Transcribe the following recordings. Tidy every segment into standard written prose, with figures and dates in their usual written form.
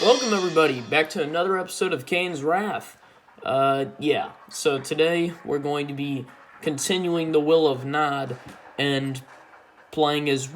Welcome everybody back to another episode of Kane's Wrath. So today we're going to be continuing the will of Nod and playing as,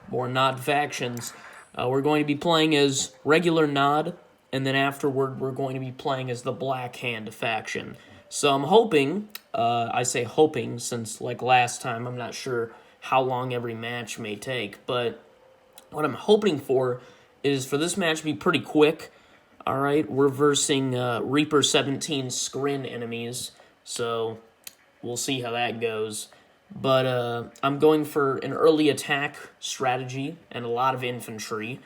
more Nod factions. We're going to be playing as regular Nod, and then afterward we're going to be playing as the Black Hand faction. So I'm hoping, I say hoping since like last time, I'm not sure how long every match may take, but what I'm hoping for is for this match to be pretty quick. Alright, we're versing Reaper 17 Skrin enemies, so we'll see how that goes. But I'm going for an early attack strategy and a lot of infantry.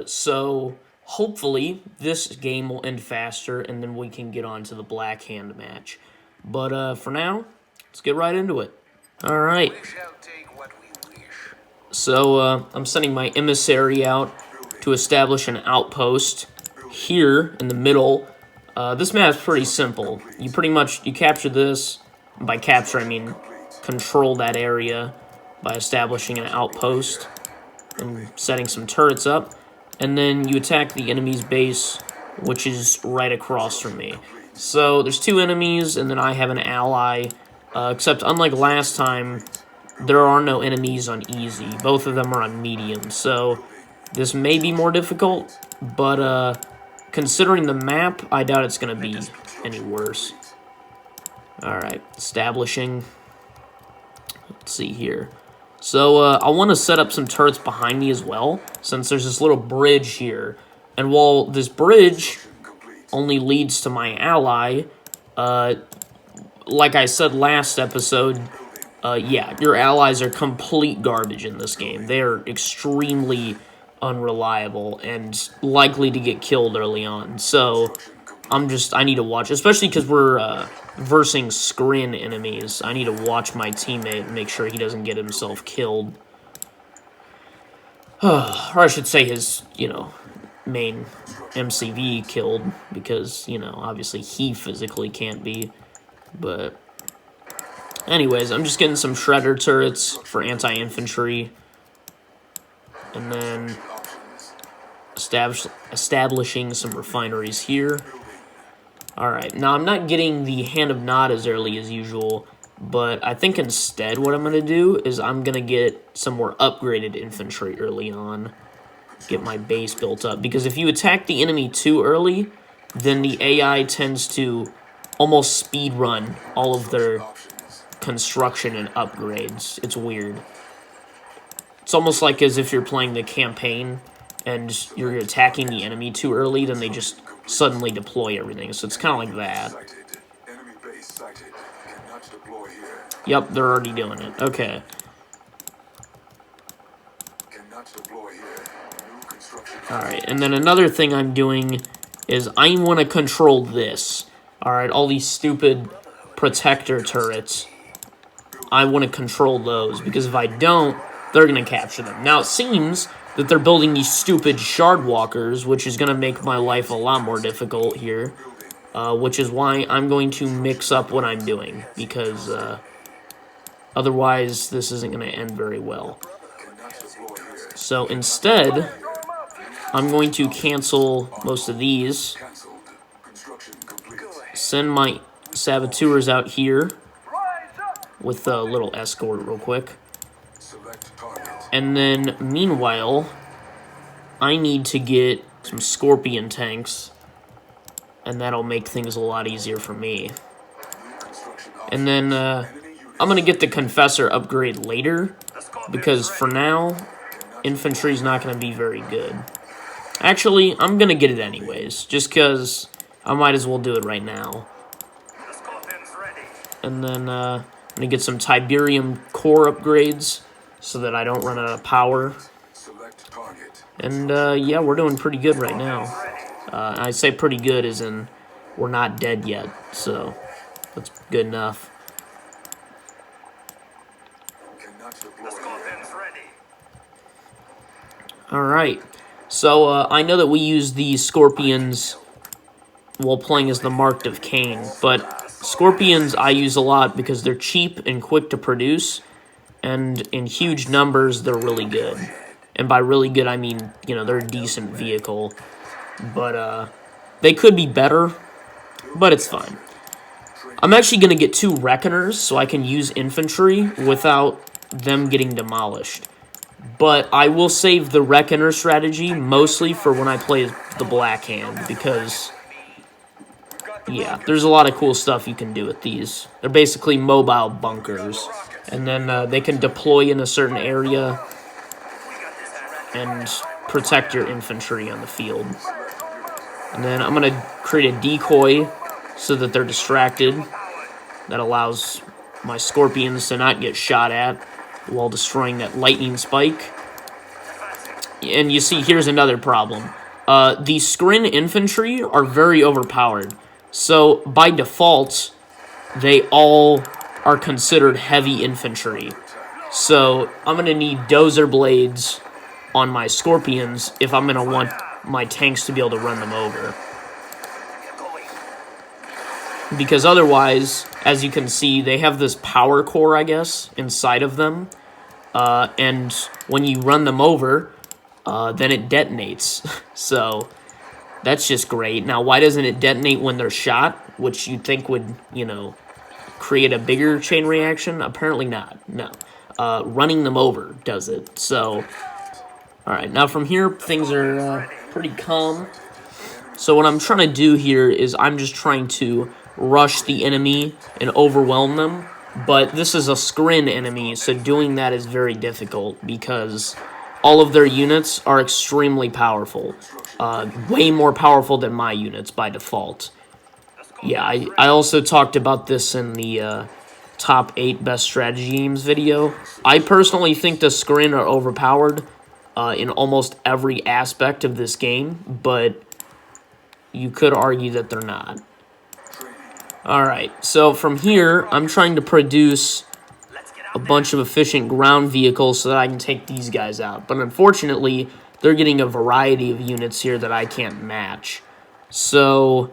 So hopefully this game will end faster and then we can get on to the Black Hand match. But for now, let's get right into it. Alright. So I'm sending my emissary out to establish an outpost here in the middle. This map is pretty simple. You capture this. By capture, I mean control that area by establishing an outpost and setting some turrets up. And then you attack the enemy's base, which is right across from me. So there's two enemies, and then I have an ally. Except unlike last time, there are no enemies on easy. Both of them are on medium, so this may be more difficult, but considering the map, I doubt it's going to be any worse. Alright, establishing. Let's see here. So I want to set up some turrets behind me as well, since there's this little bridge here. And while this bridge only leads to my ally, like I said last episode, your allies are complete garbage in this game. They are extremely unreliable and likely to get killed early on. So I need to watch, especially because we're versing Skrin enemies. I need to watch my teammate and make sure he doesn't get himself killed. Or I should say his, main MCV killed, because, obviously he physically can't be. But anyways, I'm just getting some shredder turrets for anti-infantry. And then establishing some refineries here. Alright, now I'm not getting the Hand of Nod as early as usual, but I think instead what I'm going to do is I'm going to get some more upgraded infantry early on. Get my base built up, because if you attack the enemy too early, then the AI tends to almost speed run all of their construction and upgrades. It's weird. It's almost like as if you're playing the campaign and you're attacking the enemy too early, then they just suddenly deploy everything. So it's kind of like that. Yep, they're already doing it. Okay. Alright, and then another thing I'm doing is I want to control this. Alright, all these stupid protector turrets. I want to control those, because if I don't, they're going to capture them. Now, it seems that they're building these stupid shard walkers, which is going to make my life a lot more difficult here. Which is why I'm going to mix up what I'm doing, because otherwise this isn't going to end very well. So instead, I'm going to cancel most of these. Send my saboteurs out here with a little escort real quick. And then, meanwhile, I need to get some Scorpion tanks, and that'll make things a lot easier for me. And then, I'm gonna get the Confessor upgrade later, because for now, infantry's not gonna be very good. Actually, I'm gonna get it anyways, just because I might as well do it right now. And then, I'm gonna get some Tiberium core upgrades, so that I don't run out of power. And, yeah, we're doing pretty good right now. I say pretty good as in we're not dead yet, so that's good enough. Alright, so I know that we use the Scorpions while playing as the Marked of Kane, but Scorpions I use a lot because they're cheap and quick to produce, and in huge numbers they're really good. And by really good, I mean, you know, they're a decent vehicle. But, they could be better, but it's fine. I'm actually going to get 2 Reckoners so I can use infantry without them getting demolished. But I will save the Reckoner strategy mostly for when I play the Black Hand, because, yeah, there's a lot of cool stuff you can do with these. They're basically mobile bunkers, and then they can deploy in a certain area and protect your infantry on the field. And then I'm going to create a decoy so that they're distracted. That allows my Scorpions to not get shot at while destroying that lightning spike. And you see, here's another problem. The Skrin infantry are very overpowered. So, by default, they all are considered heavy infantry. So, I'm going to need dozer blades on my Scorpions if I'm going to want my tanks to be able to run them over. Because otherwise, as you can see, they have this power core, I guess, inside of them. And when you run them over, then it detonates. So, that's just great. Now, why doesn't it detonate when they're shot? Which you'd think would, you know, create a bigger chain reaction? Apparently not. No. Running them over does it. So, alright. Now, from here, things are pretty calm. So, what I'm trying to do here is I'm just trying to rush the enemy and overwhelm them. But this is a Skrin enemy, so doing that is very difficult because all of their units are extremely powerful. Way more powerful than my units by default. Yeah, I also talked about this in the top 8 best strategy games video. I personally think the Skrin are overpowered in almost every aspect of this game, but you could argue that they're not. Alright, so from here, I'm trying to produce a bunch of efficient ground vehicles so that I can take these guys out. But unfortunately, they're getting a variety of units here that I can't match. So,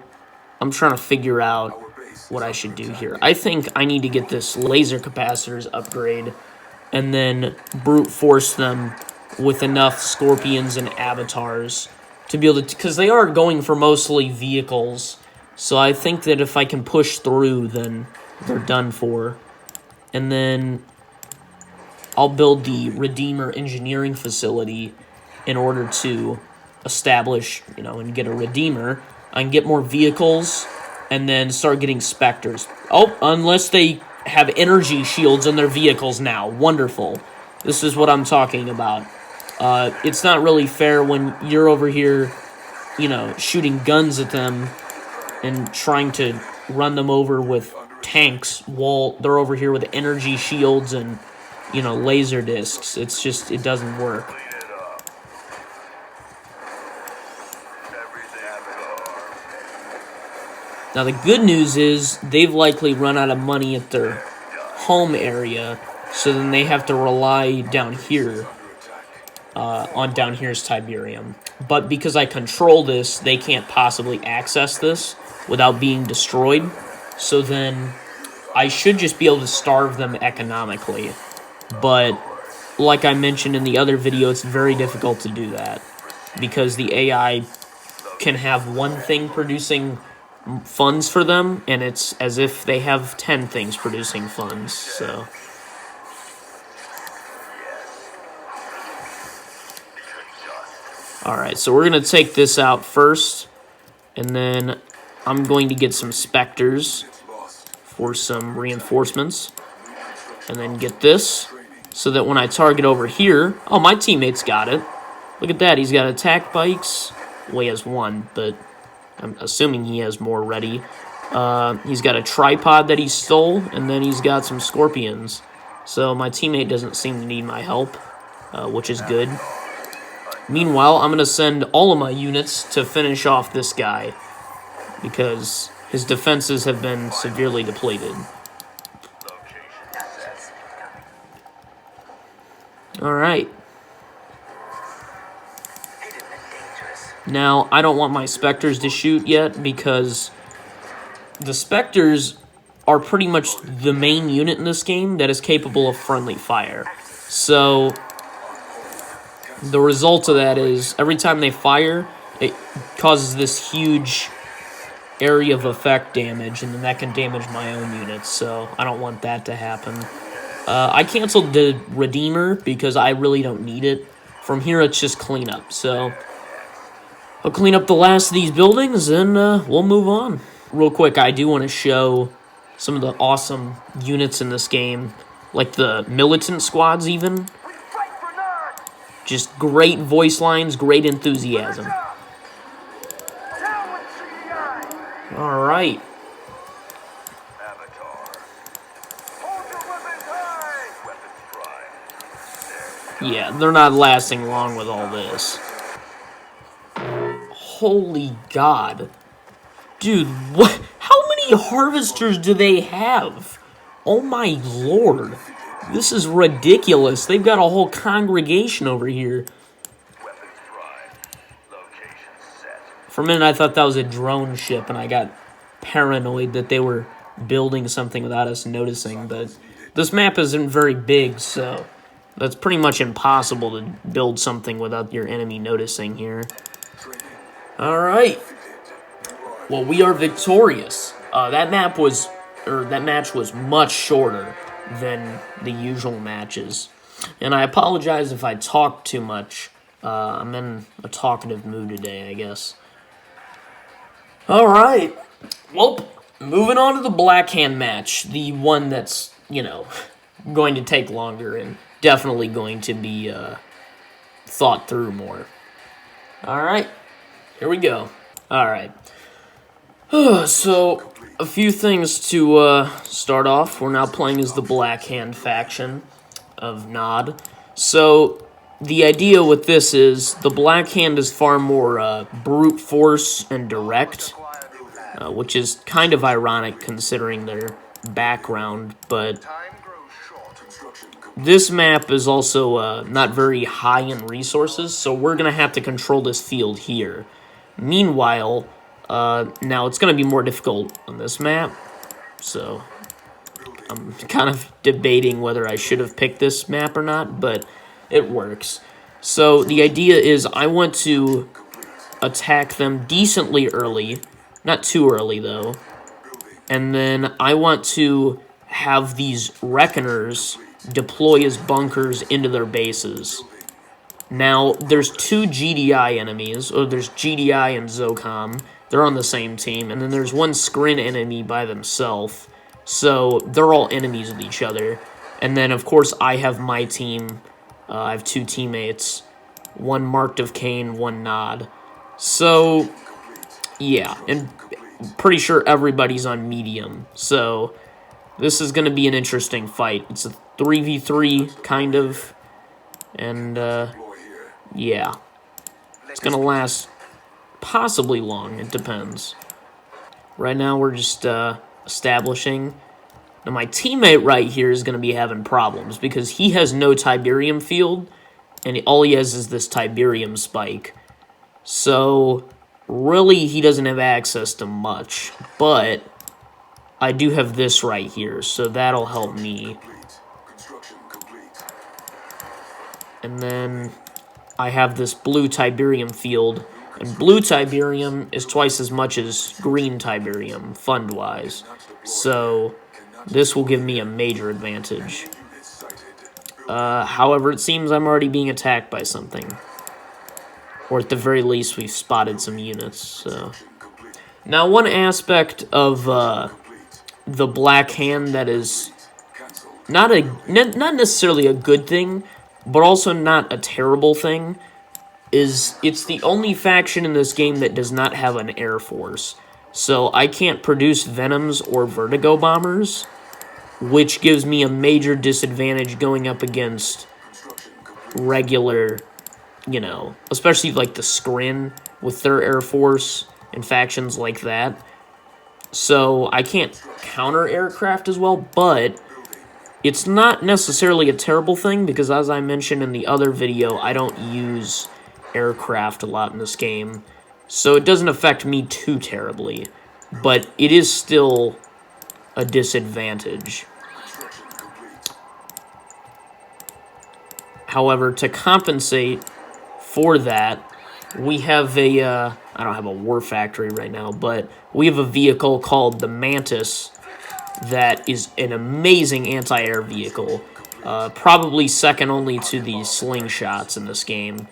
I'm trying to figure out what I should do here. I think I need to get this laser capacitors upgrade and then brute force them with enough Scorpions and Avatars to be able to... Because they are going for mostly vehicles. So I think that if I can push through, then they're done for. And then I'll build the Redeemer engineering facility in order to establish, you know, and get a Redeemer. I can get more vehicles and then start getting Spectres. Oh, unless they have energy shields in their vehicles now. Wonderful. This is what I'm talking about. It's not really fair when you're over here, you know, shooting guns at them and trying to run them over with tanks while they're over here with energy shields and, you know, laser discs. It's just, it doesn't work. Now, the good news is they've likely run out of money at their home area, so then they have to rely down here, on down here's Tiberium. But because I control this, they can't possibly access this without being destroyed. So then I should just be able to starve them economically. But like I mentioned in the other video, it's very difficult to do that because the AI can have one thing producing funds for them, and it's as if they have 10 things producing funds. So alright, so we're going to take this out first, and then I'm going to get some Spectres for some reinforcements, and then get this, so that when I target over here... Oh, my teammate's got it. Look at that, he's got attack bikes. Well, he has one, but I'm assuming he has more ready. He's got a tripod that he stole, and then he's got some Scorpions. So my teammate doesn't seem to need my help, which is good. Meanwhile, I'm going to send all of my units to finish off this guy, because his defenses have been severely depleted. Alright. Now, I don't want my Spectres to shoot yet, because the Spectres are pretty much the main unit in this game that is capable of friendly fire. So The result of that is every time they fire, it causes this huge area of effect damage, and then that can damage my own units, so I don't want that to happen. I canceled the Redeemer because I really don't need it. From here, it's just cleanup, so I'll clean up the last of these buildings, and we'll move on. Real quick, I do want to show some of the awesome units in this game, like the militant squads even. Just great voice lines, great enthusiasm. Alright. Yeah, they're not lasting long with all this. Holy God. Dude, what? How many harvesters do they have? Oh my lord. This is ridiculous. They've got a whole congregation over here. For a minute, I thought that was a drone ship, and I got paranoid that they were building something without us noticing, but this map isn't very big, so that's pretty much impossible to build something without your enemy noticing here. Alright. Well, we are victorious. That match was much shorter than the usual matches. And I apologize if I talk too much. I'm in a talkative mood today, I guess. Alright. Well, moving on to the Black Hand match. The one that's, going to take longer and definitely going to be thought through more. Alright. Here we go. Alright. So, a few things to start off. We're now playing as the Black Hand faction of Nod. So, the idea with this is the Black Hand is far more brute force and direct, which is kind of ironic considering their background, but this map is also not very high in resources, so we're going to have to control this field here. Meanwhile, now it's going to be more difficult on this map, so I'm kind of debating whether I should have picked this map or not, but it works. So the idea is I want to attack them decently early, not too early though, and then I want to have these Reckoners deploy as bunkers into their bases. Now, there's two GDI enemies, or there's GDI and Zocom. They're on the same team, and then there's one Scrin enemy by themselves. So, they're all enemies with each other. And then, of course, I have my team. I have two teammates. One marked of Kane, one Nod. So, yeah, and pretty sure everybody's on medium. So, this is going to be an interesting fight. It's a 3v3, kind of. And, yeah. It's going to last possibly long. It depends. Right now, we're just establishing. Now, my teammate right here is going to be having problems because he has no Tiberium field, and all he has is this Tiberium spike. So, really, he doesn't have access to much, but I do have this right here, so that'll help me. And then I have this blue Tiberium field, and blue Tiberium is twice as much as green Tiberium, fund-wise. So this will give me a major advantage. However, it seems I'm already being attacked by something. Or at the very least, we've spotted some units. So now, one aspect of the Black Hand that is not necessarily a good thing, but also not a terrible thing, is it's the only faction in this game that does not have an air force. So I can't produce Venoms or Vertigo Bombers, which gives me a major disadvantage going up against regular, especially like the Scrin with their air force and factions like that. So I can't counter aircraft as well, but it's not necessarily a terrible thing because, as I mentioned in the other video, I don't use aircraft a lot in this game. So it doesn't affect me too terribly, but it is still a disadvantage. However, to compensate, for that, we have a, I don't have a war factory right now, but we have a vehicle called the Mantis that is an amazing anti-air vehicle. Probably second only to the slingshots in this game,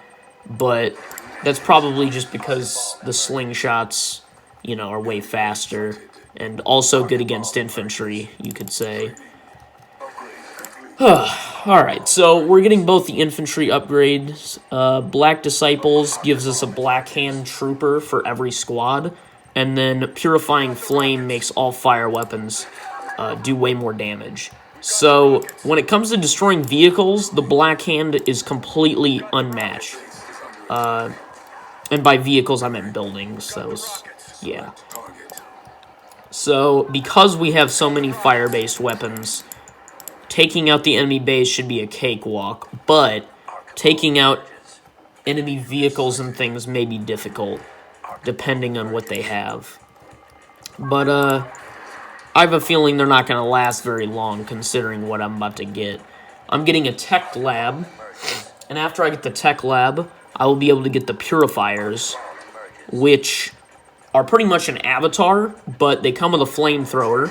but that's probably just because the slingshots, you know, are way faster and also good against infantry, you could say. Alright, so we're getting both the infantry upgrades. Black Disciples gives us a Black Hand Trooper for every squad, and then Purifying Flame makes all fire weapons do way more damage. So, when it comes to destroying vehicles, the Black Hand is completely unmatched. And by vehicles, I meant buildings. That was, yeah. So, because we have so many fire-based weapons, taking out the enemy base should be a cakewalk, but taking out enemy vehicles and things may be difficult, depending on what they have. But, I have a feeling they're not going to last very long, considering what I'm about to get. I'm getting a tech lab, and after I get the tech lab, I will be able to get the purifiers, which are pretty much an avatar, but they come with a flamethrower.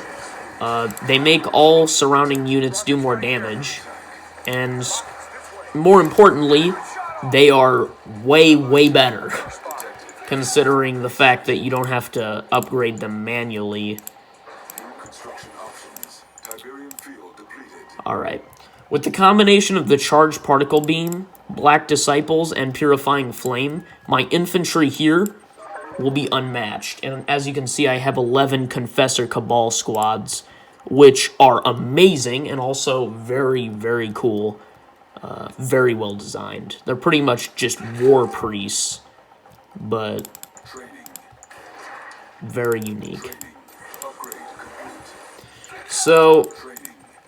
They make all surrounding units do more damage, and more importantly, they are way, way better, considering the fact that you don't have to upgrade them manually. Alright, with the combination of the Charged Particle Beam, Black Disciples, and Purifying Flame, my infantry here will be unmatched. And as you can see, I have 11 Confessor Cabal squads, which are amazing and also very, very cool. Very well designed. They're pretty much just war priests, but very unique. So,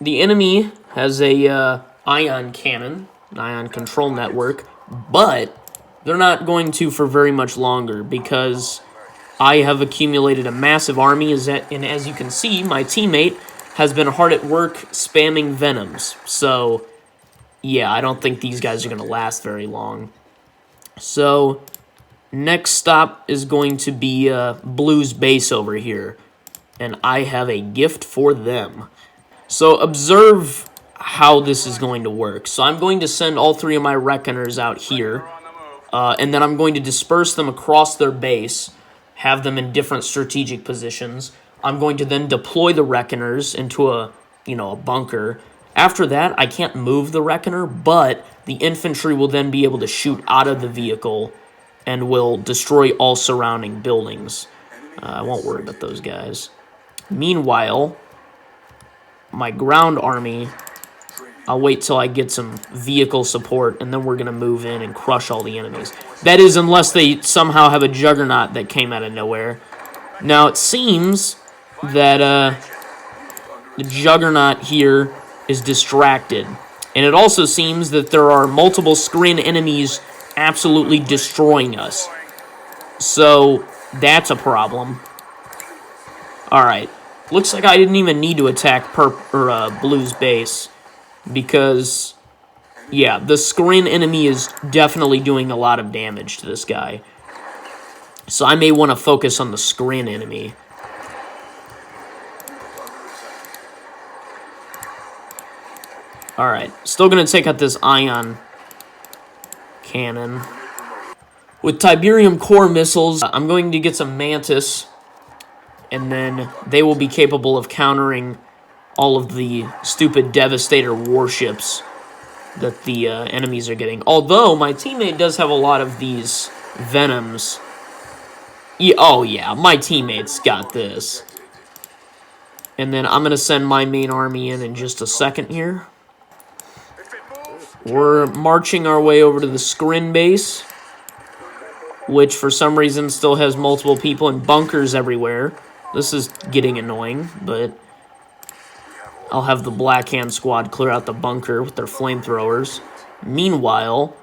the enemy has a ion cannon, an ion control network, but they're not going to for very much longer because I have accumulated a massive army, and as you can see, my teammate has been hard at work spamming Venoms. So, yeah, I don't think these guys are going to last very long. So, next stop is going to be Blue's base over here, and I have a gift for them. So, observe how this is going to work. So, I'm going to send all 3 of my Reckoners out here, and then I'm going to disperse them across their base, have them in different strategic positions. I'm going to then deploy the Reckoners into a bunker. After that, I can't move the Reckoner, but the infantry will then be able to shoot out of the vehicle and will destroy all surrounding buildings. I won't worry about those guys. Meanwhile, my ground army, I'll wait till I get some vehicle support, and then we're going to move in and crush all the enemies. That is, unless they somehow have a Juggernaut that came out of nowhere. Now, it seems that the Juggernaut here is distracted. And it also seems that there are multiple screen enemies absolutely destroying us. So, that's a problem. Alright. Looks like I didn't even need to attack Blue's base. Because, yeah, the screen enemy is definitely doing a lot of damage to this guy. So I may want to focus on the screen enemy. Alright, still going to take out this ion cannon. With Tiberium core missiles, I'm going to get some Mantis, and then they will be capable of countering all of the stupid Devastator warships that the enemies are getting. Although, my teammate does have a lot of these Venoms. Yeah, oh yeah, my teammate's got this. And then I'm going to send my main army in just a second here. We're marching our way over to the Skrin base, which for some reason still has multiple people and bunkers everywhere. This is getting annoying, but I'll have the Black Hand squad clear out the bunker with their flamethrowers. Meanwhile,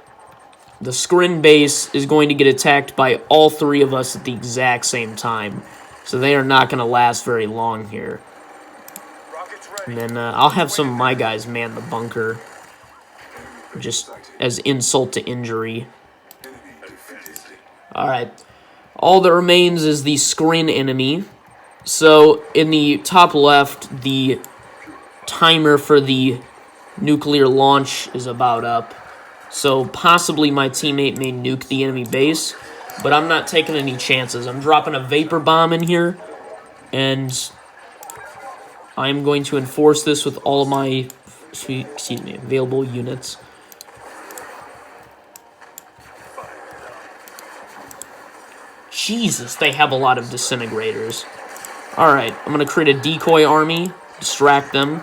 the Skrin base is going to get attacked by all 3 of us at the exact same time. So they are not going to last very long here. And then I'll have some of my guys man the bunker, just as insult to injury. Alright. All that remains is the screen enemy. So, in the top left, the timer for the nuclear launch is about up. So, possibly my teammate may nuke the enemy base, but I'm not taking any chances. I'm dropping a vapor bomb in here, and I'm going to enforce this with all of my, available units. Jesus, they have a lot of disintegrators. Alright, I'm going to create a decoy army, distract them,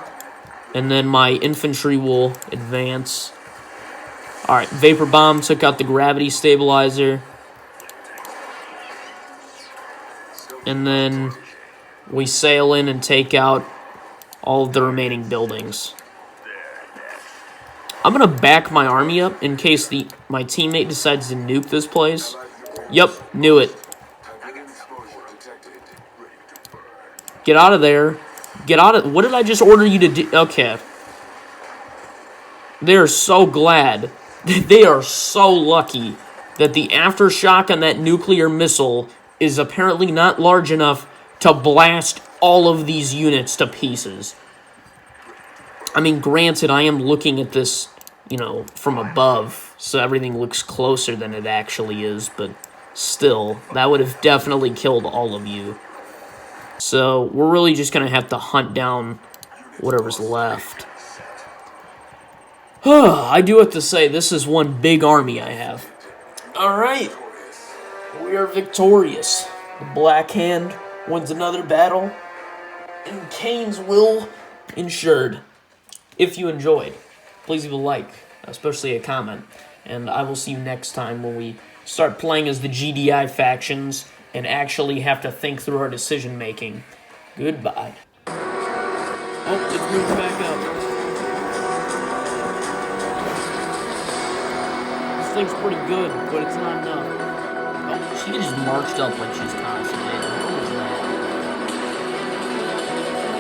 and then my infantry will advance. Alright, Vapor Bomb took out the gravity stabilizer. And then we sail in and take out all of the remaining buildings. I'm going to back my army up in case my teammate decides to nuke this place. Yep, knew it. Get out of there. Get out of... What did I just order you to do? Okay. They're so glad. They are so lucky that the aftershock on that nuclear missile is apparently not large enough to blast all of these units to pieces. I mean, granted, I am looking at this, from above, so everything looks closer than it actually is, but still, that would have definitely killed all of you. So, we're really just going to have to hunt down whatever's left. I do have to say, this is one big army I have. Alright. We are victorious. The Black Hand wins another battle. And Kane's will ensured. If you enjoyed, please leave a like, especially a comment. And I will see you next time when we start playing as the GDI factions and actually have to think through our decision making. Goodbye. Oh, let's move back up. This thing's pretty good, but it's not enough. Oh, she just marched up like she's constipated. What was that?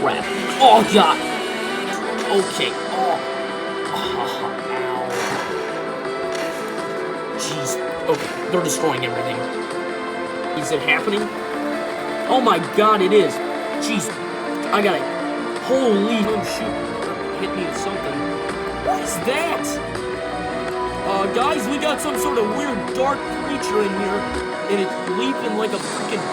Crap. Oh, God. Okay. Oh. Ow. Jeez. Okay, they're destroying everything. Is it happening? Oh my God, it is. Jeez. I got it. Holy, oh shoot. Hit me with something. What is that? Guys, we got some sort of weird dark creature in here, and it's leaping like a freaking